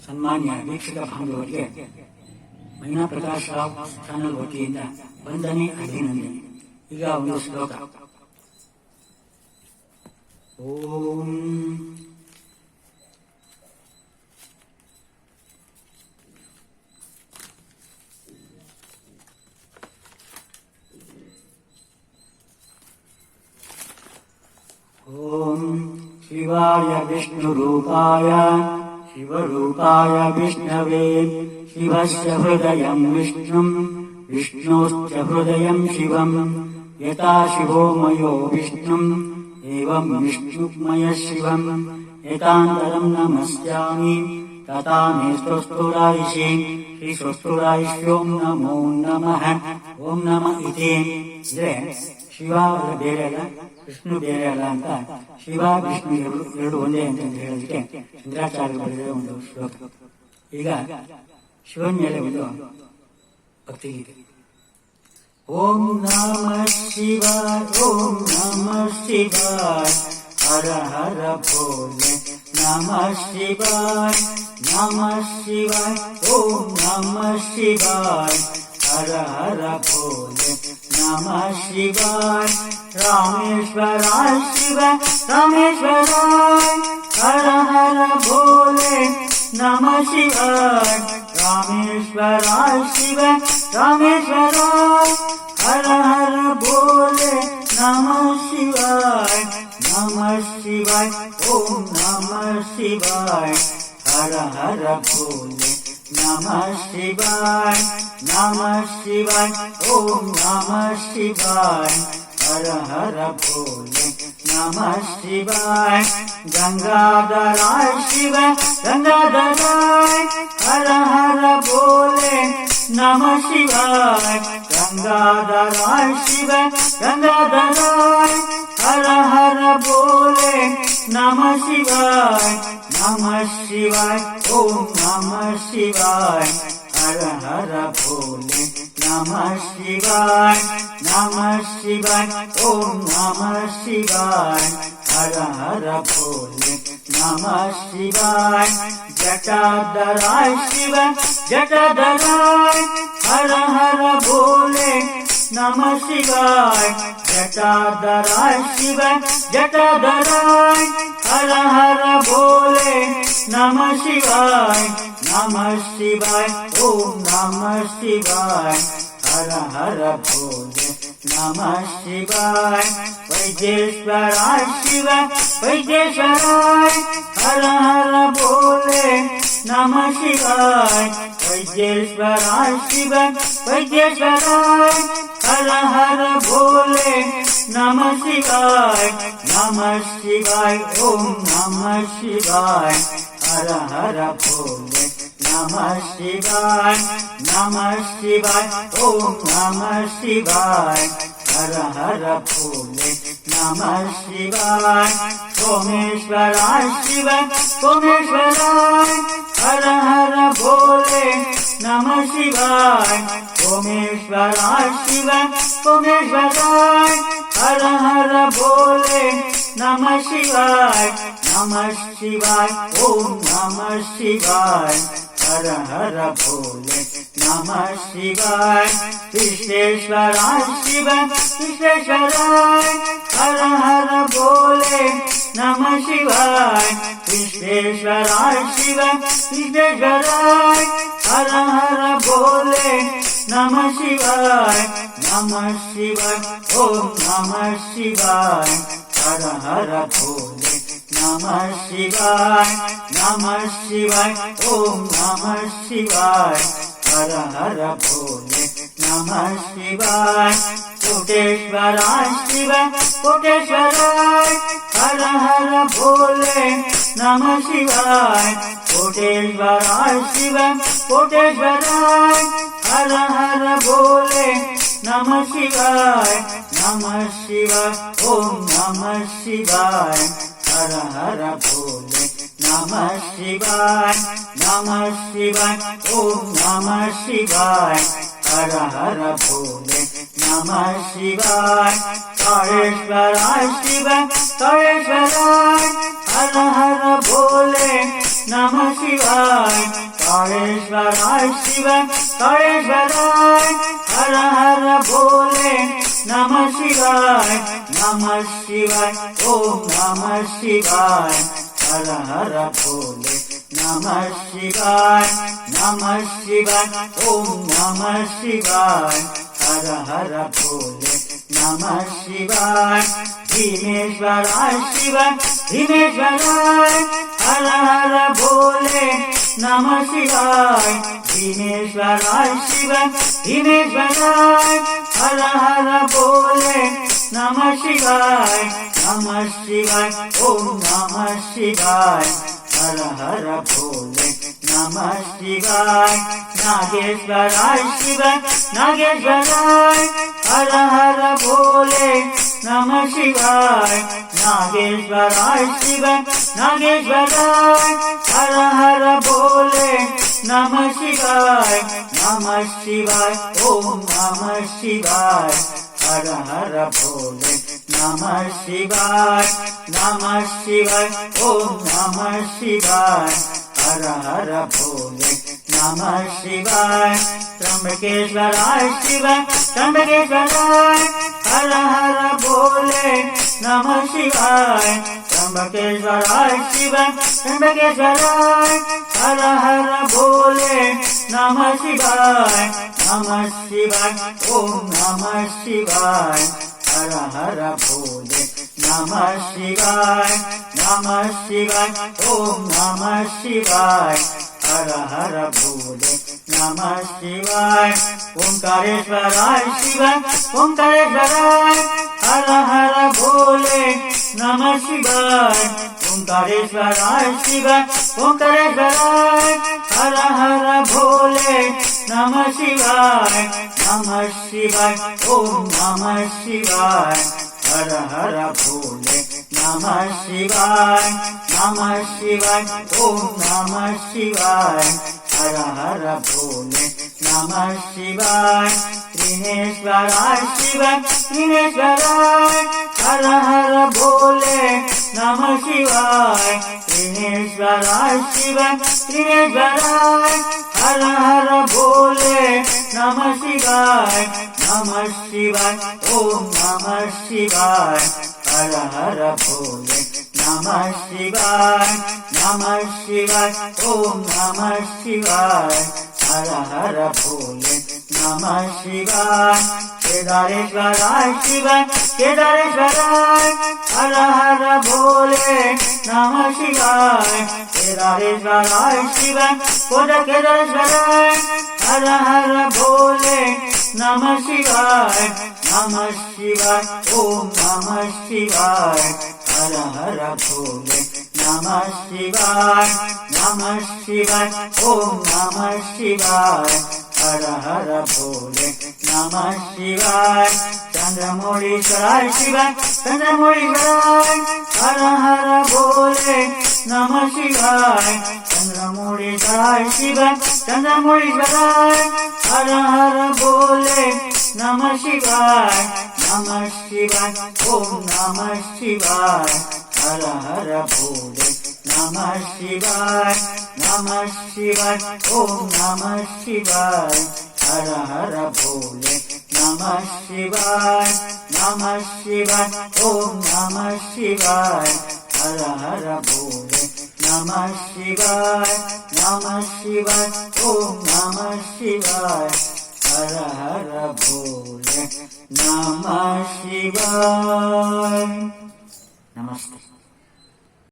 ಸನ್ಮಾನ್ಯ ವೀಕ್ಷಕ ಬಾಂಧವರಿಗೆ ಮೈನಾ ಪ್ರಕಾಶ್ ರಾವ್ ಚಾನಲ್ ವತಿಯಿಂದ ವಂದನೆ ಅಭಿನಂದನೆ. ಈಗ ಒಂದು ಶ್ಲೋಕ. ಓಂ ಓಂ ಶಿವಾಯ ವಿಷ್ಣುರೂಪಾಯ ಶಿವರೂಪಾಯ ವಿಷ್ಣವೇ ಶಿವಸ್ಯ ಹೃದಯಂ ವಿಷ್ಣುಂ ವಿಷ್ಣೋಶ್ಚ ಹೃದಯಂ ಶಿವಂ ಯಥಾ ಶಿವೋ ಮಯೋ ವಿಷ್ಣುಂ ಏವಂ ವಿಷ್ಣುಮಯ ಶಿವಂ ಏಕಾಂತರಂ ನಮಸ್ಯಾಮಿ ತಥಾ ಮೇ ಸ್ವಸ್ತುರಾಯಿಷಿ ಶ್ರೀ ಸ್ವಸ್ತುರಾಯಿಷ್ಯೋಂ ನಮೋ ನಮಃ. ಓಂ ನಮ ಇತಿ ಅಂದ್ರೆ ಶಿವ ಬೇರೆ ಅಲ್ಲ, ವಿಷ್ಣು ಬೇರೆ ಅಲ್ಲ ಅಂತ, ಶಿವ ವಿಷ್ಣು ಎರಡು ಒಂದೇ ಅಂತ ಹೇಳೋದಕ್ಕೆ ಶಂಕರಾಚಾರ್ಯ ಬರೆದ ಒಂದು ಶ್ಲೋಕ. ಈಗ ಶಿವನ ಮೇಲೆ ಒಂದು ಭಕ್ತಿಗೀತೆ. ಓಂ ನಮಃ ಶಿವಾಯ ಓಂ ನಮಃ ಶಿವಾಯ ಹರ ಹರ ಭೋಲೆ ನಮಃ ಶಿವಾಯ ನಮಃ ಶಿವಾಯ ಓಂ ನಮಃ ಶಿವಾಯ ಹರ ಹರ ಭೋಲೆ ನಮಃ ಶಿವಾಯ ರಾಮೇಶ್ವರಾಯ ಶಿವ ರಾಮೇಶ್ವರಾಯ ಹರ ಹರ ಭೋಲೆ ನಮಃ ಶಿವಾಯ ರಾಮೇಶ್ವರಾಯ ಶಿವ ರಾಮೇಶ್ವರಾಯ ಹರ ಹರ ಭೋಲೆ ನಮಃ ಶಿವಾಯ ನಮಃ ಶಿವಾಯ ಓಂ ನಮಃ ಶಿವಾಯ ಹರ ಹರ ಭೋಲೆ ನಮಃ ಶಿವಾಯ ನಮಃ ಶಿವಾಯ ಓಂ ನಮಃ ಶಿವಾಯ ಹರ ಹರ ಭೋಲೆ ನಮಃ ಶಿವಾಯ ಗಂಗಾಧರಾಯ ಶಿವ ಗಂಗಾಧರಾಯ ಹರ ಹರ ಭೋಲೆ ನಮಃ ಶಿವಾಯ ಗಂಗಾಧರಾಯ ಶಿವ ಗಂಗಾಧರಾಯ ಹರ ಹರ ಭೋಲೆ ನಮಃ ಶಿವಾಯ ನಮಃ ಶಿವಾಯ ಓಂ ನಮಃ ಶಿವಾಯ ಹರ ಹರ ಭೋಲೆ ನಮಃ ಶಿವಾಯ ನಮಃ ಶಿವಾಯ ಓಂ ನಮಃ ಶಿವಾಯ ಹರ ಹರ ಭೋಲೆ ನಮಃ ಶಿವಾಯ ಜಟಾಧರಾಯ ಶಿವ ಜಟಾಧರಾಯ ಹರ ಹರ ಭೋಲೆ ನಮಃ ಶಿವಾಯ ಜಟಾಧರಾಯ ಶಿವ ಜಟಾಧರಾಯ ಹರ ಹರ ಭೋಲೆ ನಮಃ ಶಿವಾಯ ನಮಃ ಶಿವಾಯ ಓಂ ನಮಃ ಶಿವಾಯ ಹರ ಹರ ಭೋಲೆ ನಮಃ ಶಿವಾಯ ವೈದ್ಯೇಶ್ವರಾಯ ಶಿವ ವೈದ್ಯೇಶ್ವರಾಯ ಹರ ಹರ ಭೋಲೆ ನಮಃ ಶಿವಾಯ ವೈದ್ಯೇಶ್ವರಾಯ ಶಿವ ವೈದ್ಯೇಶ್ವರಾಯ ಹರ ಹರ ಭೋಲೆ ನಮಃ ಶಿವಾಯ ನಮಃ ಶಿವಾಯ ಓಂ ನಮಃ ಶಿವಾಯ ಹರ ಹರ ಭೋಲೆ ನಮಃ ಶಿವಾಯ ನಮಃ ಶಿವಾಯ ಓಂ ನಮಃ ಶಿವಾಯ ಹರ ಹರ ಭೋಲೆ ನಮಃ ಶಿವಾಯ ಸೋಮೇಶ್ವರಾಯ ಶಿವ ಸೋಮೇಶ್ವರಾಯ ಹರ ಹರ ಭೋಲೆ ನಮಃ ಶಿವಾಯ ಸೋಮೇಶ್ವರಾಯ ಶಿವ ಸೋಮೇಶ್ವರಾಯ ಹರ ಹರ ಭೋಲೆ ನಮಃ ಶಿವಾಯ ನಮಃ ಶಿವಾಯ ಓಂ ನಮಃ ಶಿವಾಯ ಹರ ಹರ ಭೋಲೆ ನಮಃ ಶಿವಾಯ ವಿಶ್ವೇಶ್ವರಾಯ ಶಿವ ವಿಶ್ವೇಶ್ವರಾಯ ಹರ ಹರ ಭೋಲೆ ನಮಃ ಶಿವಾಯ ವಿಶ್ವೇಶ್ವರಾಯ ಶಿವ ವಿಶ್ವೇಶ್ವರಾಯ ಹರ ಹರ ಭೋಲೆ ನಮಃ ಶಿವಾಯ ನಮಃ ಶಿವಾಯ ಓಂ ನಮಃ ಶಿವಾಯ ಹರ ಹರ ಭೋಲೆ ನಮಃ ಶಿವಾಯ ನಮಃ ಶಿವಾಯ ಓಂ ನಮಃ ಶಿವಾಯ ಹರ ಹರ ಭೋಲೆ ನಮಃ ಶಿವಾಯ ಕೋಟೇಶ್ವರಾಯ ಶಿವ ಕೋಟೇಶ್ವರಾಯ ಹರ ಹರ ಭೋಲೆ ನಮಃ ಶಿವಾಯ ಕೋಟೇಶ್ವರಾಯ ಶಿವ ಕೋಟೇಶ್ವರಾಯ ಹರ ಹರ ಭೋಲೆ ನಮಃ ಶಿವಾಯ ನಮಃ ಶಿವಾಯ ಓಂ ನಮಃ ಶಿವಾಯ ಹರ ಹರ ಭೋಲೆ ನಮಃ ಶಿವಾಯ ನಮಃ ಶಿವಾಯ ಓಂ ನಮಃ ಶಿವಾಯ ಹರ ಹರ ಭೋಲೆ ನಮಃ ಶಿವಾಯ ಕಾಳೇಶ್ವರಾಯ ಶಿವ ಕಾಳೇಶ್ವರಾಯ ಹರ ಹರ ಭೋಲೆ ನಮಃ ಶಿವಾಯ शिवाय ओम नमः शिवाय हर हर भोले नमः शिवाय ओम नमः शिवाय हर हर भोले नमः शिवाय भीमेश्वराय शिवाय भीमेश्वराय हर हर भोले नमः शिवाय भीमेश्वराय शिवाय भीमेश्वराय हर हर भोले नमः शिवाय ओम नमः शिवाय हर हर भोले नमः शिवाय नागेश्वराय शिवाय नागेश्वराय हर हर भोले नमः शिवाय नागेश्वराय शिवाय नागेश्वराय हर हर भोले नमः शिवाय ओम नमः शिवाय हर हर भोले नमः शिवाय ओम नमः शिवाय हर हर भोले नमः शिवाय त्र्यंबकेश्वराय शिवाय त्र्यंबकेश्वराय हर हर भोले नमः शिवाय त्र्यंबकेश्वराय शिवाय त्र्यंबकेश्वराय हर हर भोले नमः शिवाय ओम नमः शिवाय हर हर भोले नमः शिवाय ओम नमः शिवाय हर हर भोले नमः शिवाय ओंकारेश्वराय शिवाय ओंकारेश्वराय हर हर भोले नमः शिवाय ओंकारेश्वराय शिवाय ओंकारेश्वराय हर हर भोले नमः शिवाय ओम नमः शिवाय हर हर भोले नमः शिवाय ओम नमः शिवाय हर हर भोले नमः शिवाय त्रिनेश्वराय शिवाय त्रिनेश्वराय हर हर भोले नमः शिवाय त्रिनेश्वराय शिवाय त्रिनेश्वराय हर हर भोले नमः शिवाय ओम नमः शिवाय हर हर भोले नमः शिवाय ओम नमः शिवाय हर हर भोले नमः शिवाय केदारेश्वराय शिवाय केदारेश्वराय हर हर भोले नमः शिवाय केदारेश्वराय शिवाय केदारेश्वराय हर हर भोले नमः शिवाय ओम नमः शिवाय हर हर भोले नमः शिवाय ओम नमः शिवाय हर हर भोले नमः शिवाय चंद्रमौळीश्वराय शिवाय चंद्रमौळीश्वराय हर हर भोले नमः शिवाय चंद्रमौळीश्वराय शिवाय चंद्रमौळीश्वराय हर हर भोले नमः शिवाय ओम नमः शिवाय हर हर भोले नमः शिवाय ओम नमः शिवाय हर हर भोले नमः शिवाय ओम नमः शिवाय हर हर भोले नमः शिवाय ओम नमः शिवाय हर हर भोले नमः शिवाय। नमस्ते।